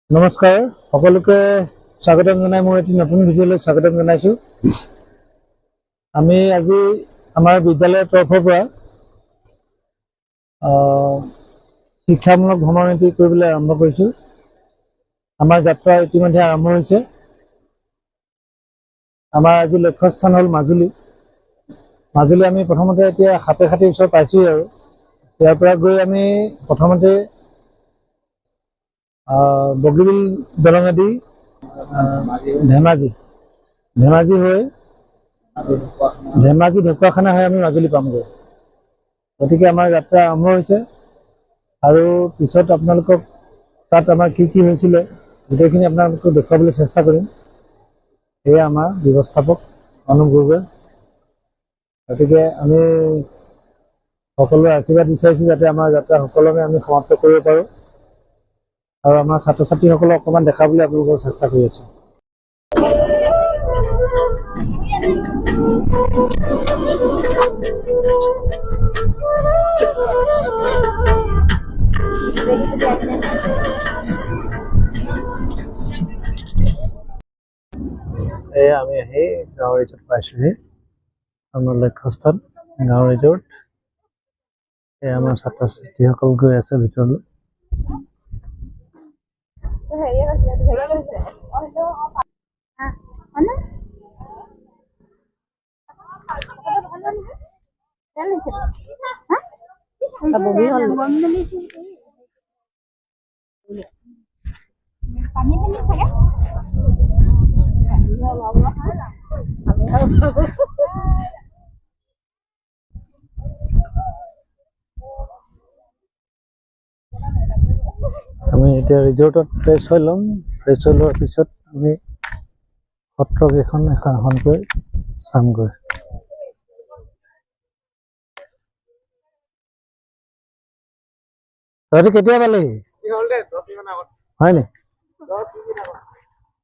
নমস্কাৰ সকলোকে স্বাগতম জনাই মই এটি নতুন ভিডিঅ'লৈ স্বাগতম জনাইছো। আমি আজি আমাৰ বিদ্যালয়ৰ তৰফৰ পৰা শিক্ষামূলক ভ্ৰমণ নীতি কৰিবলৈ আৰম্ভ কৰিছো। আমাৰ যাত্ৰা ইতিমধ্যে আৰম্ভ হৈছে। আমাৰ আজি লক্ষ্যস্থান হ'ল মাজুলী। আমি প্ৰথমতে এতিয়া সাপেখাতিৰ ওচৰ পাইছোঁহি আৰু ইয়াৰ পৰা গৈ আমি প্ৰথমতে বগীবিল দলঙেদি ধেমাজি হৈ ঢকুৱাখানা হৈ আমি মাজুলী পামগৈ। গতিকে আমাৰ যাত্ৰা আৰম্ভ হৈছে আৰু পিছত আপোনালোকক তাত আমাৰ কি কি হৈছিলে গোটেইখিনি আপোনালোকক দেখুৱাবলৈ চেষ্টা কৰিম। এয়া আমাৰ ব্যৱস্থাপক অনুপ গগৈ। গতিকে আমি সকলোৱে আশীৰ্বাদ বিচাৰিছোঁ যাতে আমাৰ যাত্ৰা সুকলমে আমি সমাপ্ত কৰিব পাৰোঁ আৰু আমাৰ ছাত্ৰ ছাত্ৰীসকলক অকণমান দেখাবলৈ আপোনালোকৰ চেষ্টা কৰি আছোঁ। এয়া আমি আহি গাঁৱৰ ৰিজৰ্ট পাইছোঁহি। আমাৰ লক্ষ্যস্থান গাঁৱৰ ৰিজৰ্ট। এয়া আমাৰ ছাত্ৰ ছাত্ৰীসকল গৈ আছে ভিতৰলৈ। আমি এতিয়া ৰিজৰ্টত ফ্ৰেছ হৈ ল'ম। ফ্ৰেছ হৈ লোৱাৰ পিছত আমি সত্ৰকেইখন এখনকৈ চামগৈ। তহঁতি কেতিয়া পালেহি? হয় নি?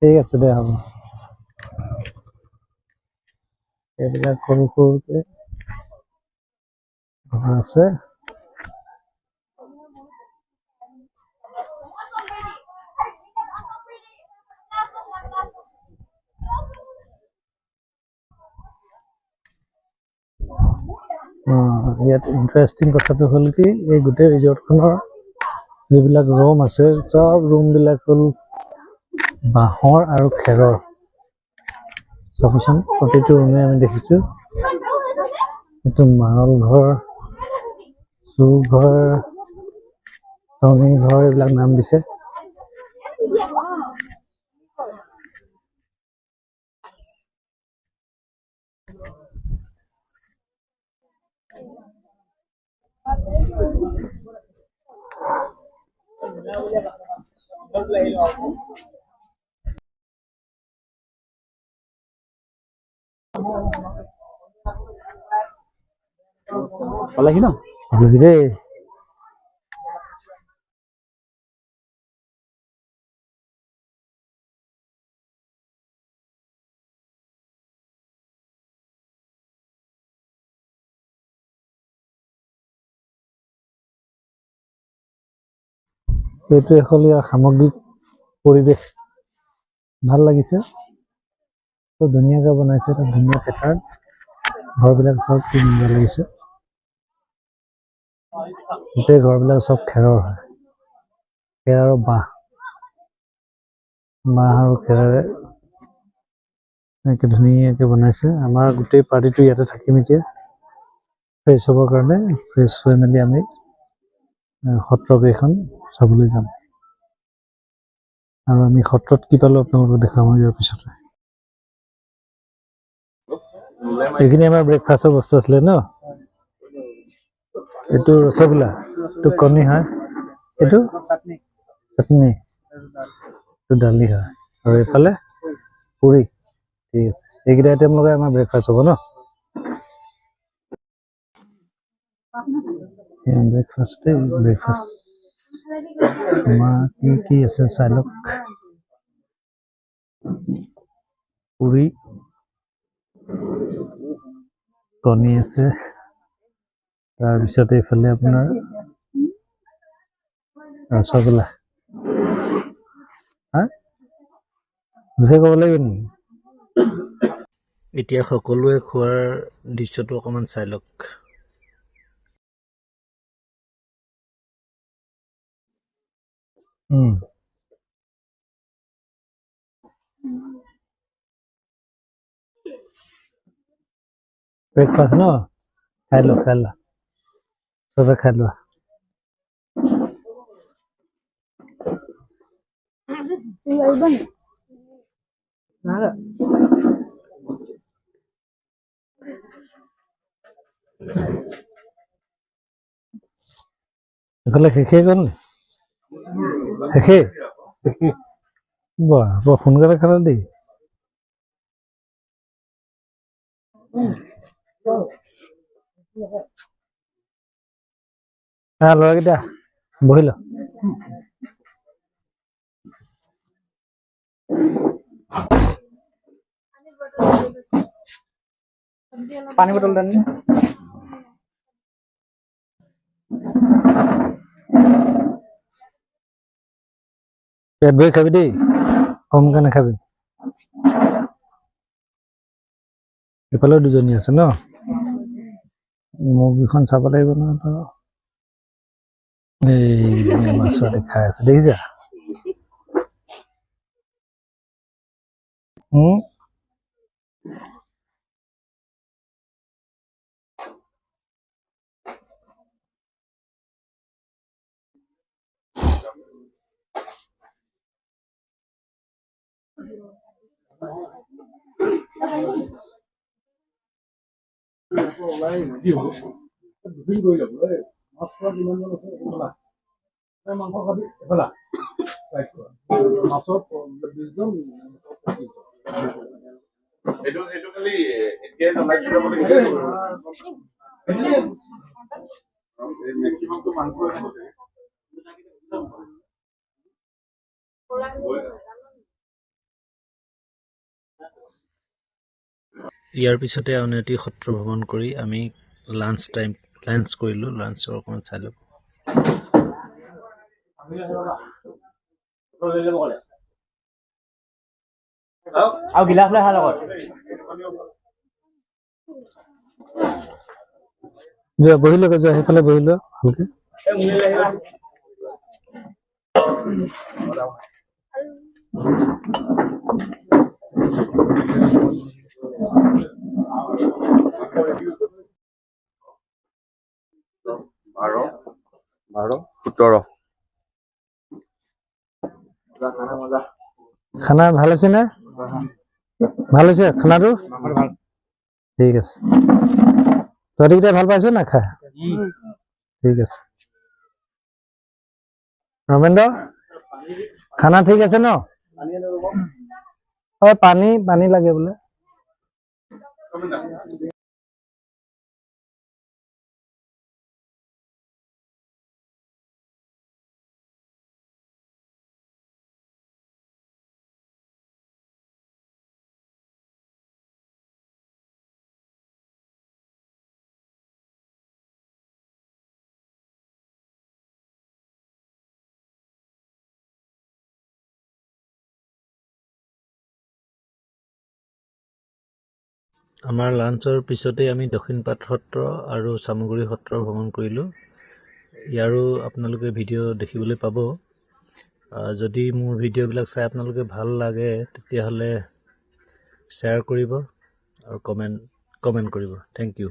ঠিক আছে দে, হ'ব। এইবিলাক সৰু সৰুকে ঘৰ আছে। ইয়াত ইণ্টাৰেষ্টিং কথাটো হ'ল কি, এই গোটেই ৰিজৰ্টখনৰ যিবিলাক ৰুম আছে চব ৰুমবিলাক হ'ল বাঁহৰ আৰু খেৰৰ। চাবচোন, প্ৰতিটো ৰুমে আমি দেখিছোঁ এইটো মাৰল ঘৰ, চুৰ ঘৰ, টঙি ঘৰ এইবিলাক নাম দিছে। পালেহি ন? পালেহি দেই। এইটো হ'ল ইয়াৰ সামগ্ৰিক পৰিৱেশ। ভাল লাগিছে, খুব ধুনীয়াকৈ বনাইছে। এটা ধুনীয়া পেটাৰ্ণ, ঘৰবিলাক চব কি ধুনীয়া লাগিছে। গোটেই ঘৰবিলাক চব খেৰৰ হয়, খেৰ আৰু বাঁহ আৰু খেৰেৰে এনেকৈ ধুনীয়াকৈ বনাইছে। আমাৰ গোটেই পাৰ্টিটো ইয়াতে থাকিম এতিয়া ফ্ৰেছ হ'বৰ কাৰণে। ফ্ৰেছ হৈ মেলি আমি সত্ৰকেইখন চাবলৈ যাম আৰু আমি সত্ৰত কি পালোঁ আপোনালোকক দেখাম ইয়াৰ পিছতে। এইখিনি আমাৰ ব্ৰেকফাষ্টৰ বস্তু আছিলে ন। এইটো ৰসগোল্লা, এইটো কণী হয়, এইটো চাটনি, এইটো দালি হয় আৰু এইফালে পুৰি। ঠিক আছে, এইকেইটা আইটেম লগাই আমাৰ ব্ৰেকফাষ্ট হ'ব ন। ব্ৰেকফাষ্ট আমাৰ কি আছে চাই লওক। পুৰি, কণী আছে, তাৰপিছত এইফালে আপোনাৰ ৰসগোল্লা। হা বুঝে ক'ব লাগিব নেকি? এতিয়া সকলোৱে খোৱাৰ দৃশ্যটো অকণমান চাই লওক। ব্ৰেকফাষ্ট ন খাই লোৱা চবে খাই লোৱা। এইফালে শেষেই গ'ল নি? শেষেই বৰ সোনকালে খালে দেই। ল'ৰাকেইটা বহি ল। পানী বটল দেন। পেট ভৰি খাবি দেই, কমকে নাখাবি। এইফালেও দুজনী আছে ন, মুৰ্গীখন চাব লাগিব নহয় তই। এই আমাৰ ছোৱালী খাই আছে দেখিছা। ইয়াৰ পিছতে আউনীআটী সত্ৰ ভ্ৰমণ কৰি আমি লাঞ্চ কৰিলোঁ। লাঞ্চৰ অকণমান চাই লওক। আৰু গিলাচ লৈ ভাল লগত যোৱা বহি লোৱা, যোৱা সেইফালে বহি লোৱা ভালকে। খানা ভাল হৈছে নে? ভাল হৈছে খানাটো? ঠিক আছে। তহঁতিকেইটাই ভাল পাইছ না খাই? ঠিক আছে। ৰমেন্দ্ৰ, খানা ঠিক আছে ন? পানী লাগে বোলে। আমাৰ লাঞ্চৰ পিছতেই আমি দক্ষিণপাট সত্ৰ আৰু চামগুৰি সত্ৰ ভ্ৰমণ কৰিলোঁ। ইয়াৰো আপোনালোকে ভিডিঅ' দেখিবলৈ পাব। যদি মোৰ ভিডিঅ'বিলাক চাই আপোনালোকে ভাল লাগে তেতিয়াহ'লে শ্বেয়াৰ কৰিব আৰু কমেণ্ট কৰিব। Thank U.